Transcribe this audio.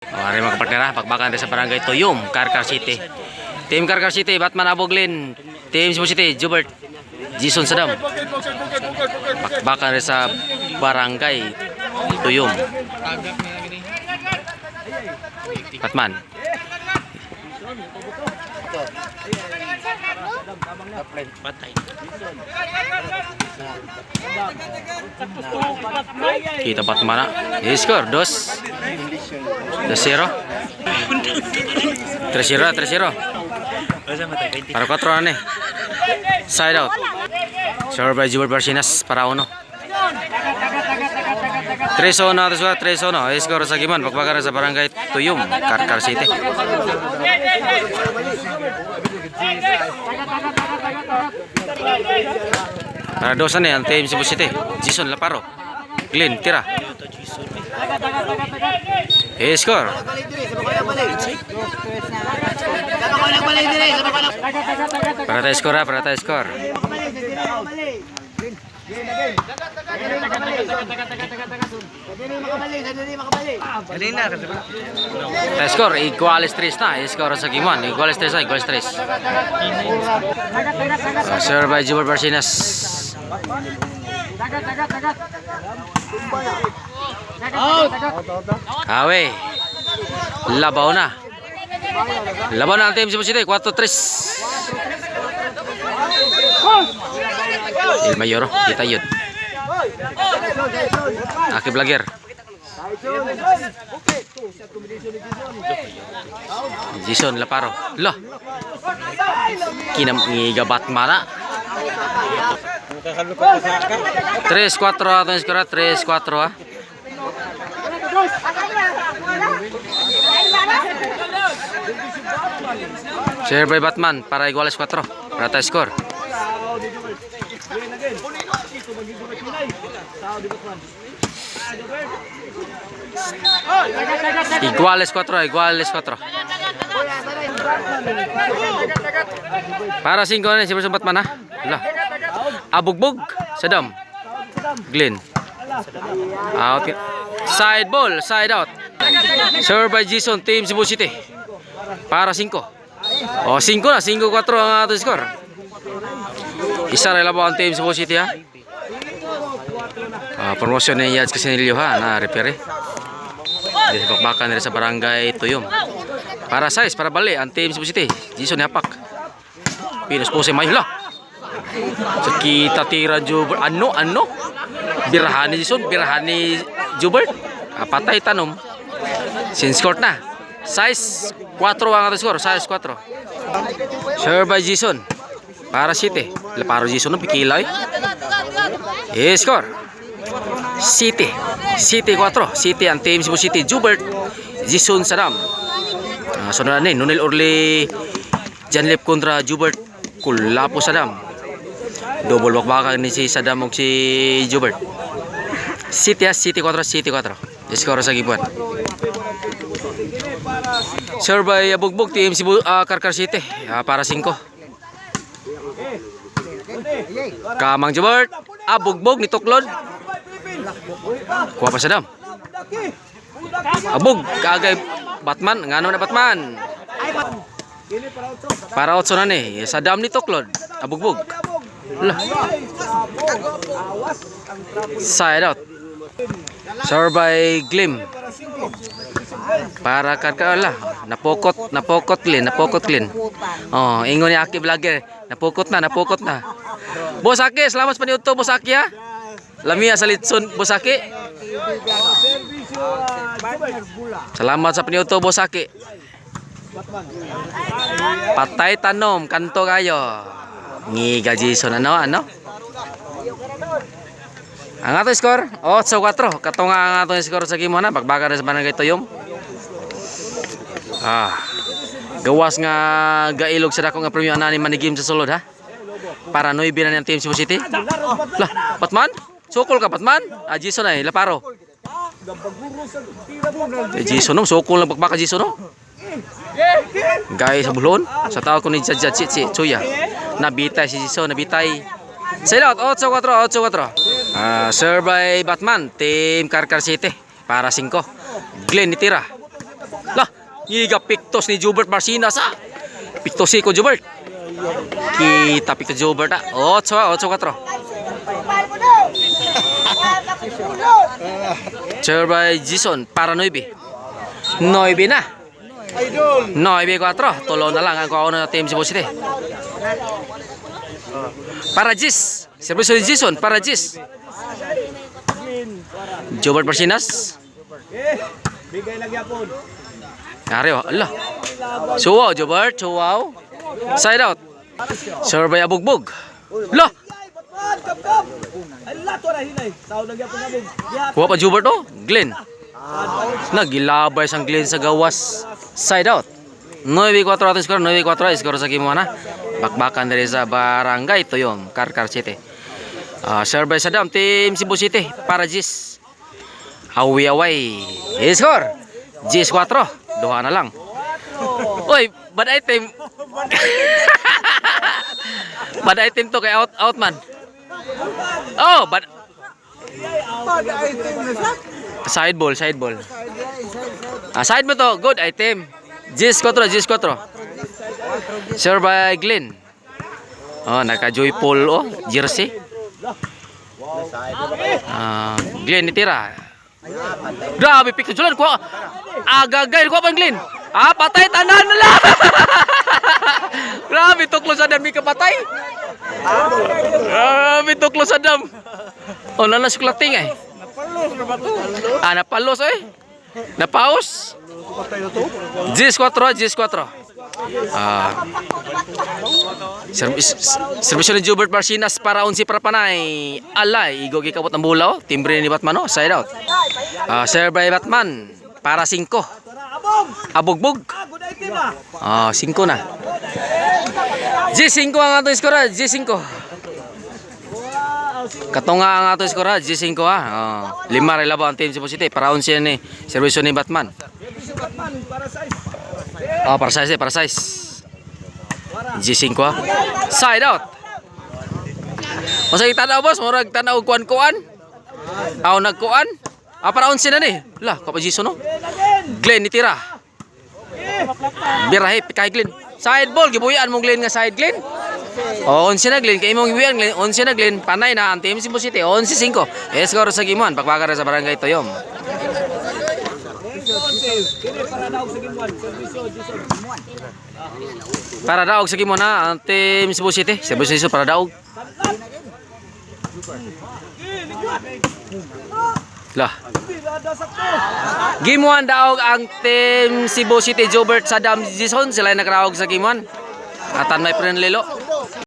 Ari mga partner, pagbakan sa barangay Tuyom, Carcar City. Team Carcar City, Batman Aboglin. Team Cebu City, Jubert, Jason Sadam. Pagbakan sa barangay Tuyom. Batman. Patay. Kita Batman na. I-score, 2-0. 3-0. Para 4 na side out. Serve by Jubert Barcinas para 1. 3-1 3-1. I-score sa Giman. Pagbakan sa barangay Tuyom, Carcar City. Para 2 na ang team Cebu City. Jason Laparo. Glenn, tira. I-score. Para tayo score, para tayo score. Tayo score, iguales 3 na. I-score sa Giman. Iguales 3 na, iguales 3. Serve by Jubert Barcinas. Awe. Labaw na. Labaw na ang team Cebu City. 4-3. El Mayor, kita yun. Aki Blager. Jason Laparo. Lah. Kinamigabat mana. 3-4 atau skor 3-4 ah. Share by Batman para iguales 4. Rata skor. Iguales 4, iguales 4. Para 5 na si Batman ha. Lah. Abugbog, Sadam. Glenn. Out. Side ball, side out. Serve by Jason, team Cebu City. Para 5. Oh, 5 na, 5-4 ang ato score. Isa rin labaw ang team Cebu City ha. Promotion ni Yads Casinilio ha, na repair. Di bakbakan rin sa barangay Tuyom. Para size, para bali ang team Cebu City. Jason Hapak. Pinos po si Mayo lah. So kita tira Jubert. Ano? Birahan ni Jason, birahan ni Jubert. Patay tanom. Since court na. Size 4 ang ato score, size 4. Serve by Jason. Para City. Para Jason ng pikilay. Score. City 4. City ang team Cebu City. Jubert, Jason Sadam. Sunod na Nunel Orly Janlip kontra Jubert Kulapo Sadam. Double bakbakan ni si Sadam ug si Jubert. City 4. Score sa gibuan. Serve by Abugbog, team Cebu Carcar City. Para 5. Kamang Jubert. Abugbog ni Tuklod. Kuha pa Sadam. Abog kagay Batman, ngano na Batman. Para 8 na ni Sadam ni Tuklod. Abugbog. Lah. Side out. Serve by Glim. Para Carcar napokot clean. Oh, ingon ni Aki Vlogger. Napokot na. Boss Aki, salamat sa paniudto Boss Aki ha. Lamia sa litson Boss Aki. Salamat sa paniudto Boss Aki. Patay tanom, kanto kayo. Ngiga Jason ano? Ang ato score 8-4. Kato nga ang ato score sa game na pagbaga sa barangay Tuyom. Gawas nga gailog sa dako nga premium anani man ni game sa sulod ha. Para 9 na ng team Cebu City. Lah, Batman? Sukol ka Batman? Jason ay Laparo. Jason no, sukol lang pagbaka Jason no. Guys sa bulon, sa tao ko ni Jadjad si Chuya. Nabitay si Jason, nabitay. Side out 8-4. Serve by Batman, team Carcar City para 5. Glenn itira. Lah, giga piktos ni Jubert Marcinas ah. Piktos ko Jubert. Kita piktos Jubert ah. 8-4. Serve by Jason para 9. 9 na. 9-4. Tulo na lang ang kuha na team Cebu City. Para Jis. Service ni Jason para Jis. Jubert Marcinas. Bigay lagi apon. Ari oh, Allah. Suwaw Jubert, suwaw. Side out. Serve by Abugbog. Lah. Ala to ra hinay. Saud lagi apon nabog. Kuha pa Jubert oh, Glenn. Nagilabay sang Glenn sa gawas. Side out. 9-4 ato skor, 9-4 skor sa Kimona. Bakbakan dari sa Barangay Tuyom, Karkar City. Serve by Saddam, team Cebu City para Jis. Awi-away. Skor. Jis 4. Duha na lang. Oy, bad item. Bad item to kay out man. Oh, bad item na sa. Side ball. Side mo to, good item. Jis 4. Serve by Glenn. Oh, naka-joyful oh, jersey. Glenn itira. Grabe pick julan ko. Agagay ko pa Glenn. Patay tanan na lang. Grabe tuklo sa dam mi kapatay. Grabe tuklo sa dam. Oh, nanas klating eh. Napalos eh. Napaus. Jis 4. Servisyo ni Jubert Marcinas para 11 para panay. Alay, igogi kabot ang bulaw. Timbre ni Batman oh, side out. Serve by Batman para 5. Abugbog. 5 na. G5 ang ato iskora, G5. Katunga ang ato iskora, G5 ha. 5 rin labo ang team Cebu City para 11 ni servisyo ni Batman. Para size. G5 ha. Side out. Masa tanaw boss, murag tanaw kuan-kuan. Nagkuan. Para 11 na ni. Lah, kapa Jason no. Glenn itira. Birahe kay Glenn. Side ball gibuyan mong Glenn nga side Glenn. 11 na Glenn kay imong gibuyan Glenn. 11 na Glenn. Panay na ang team Cebu City. 11-5. Skor sa gimuan pagpakara sa Barangay Tuyom. Para daog sa gimuan na ang team Cebu City. Cebu City para daog. Lah. Game 1 daog ang team Cebu City Jobert Saddam Jason sila nagraog sa game 1. Atan may Prenlelo.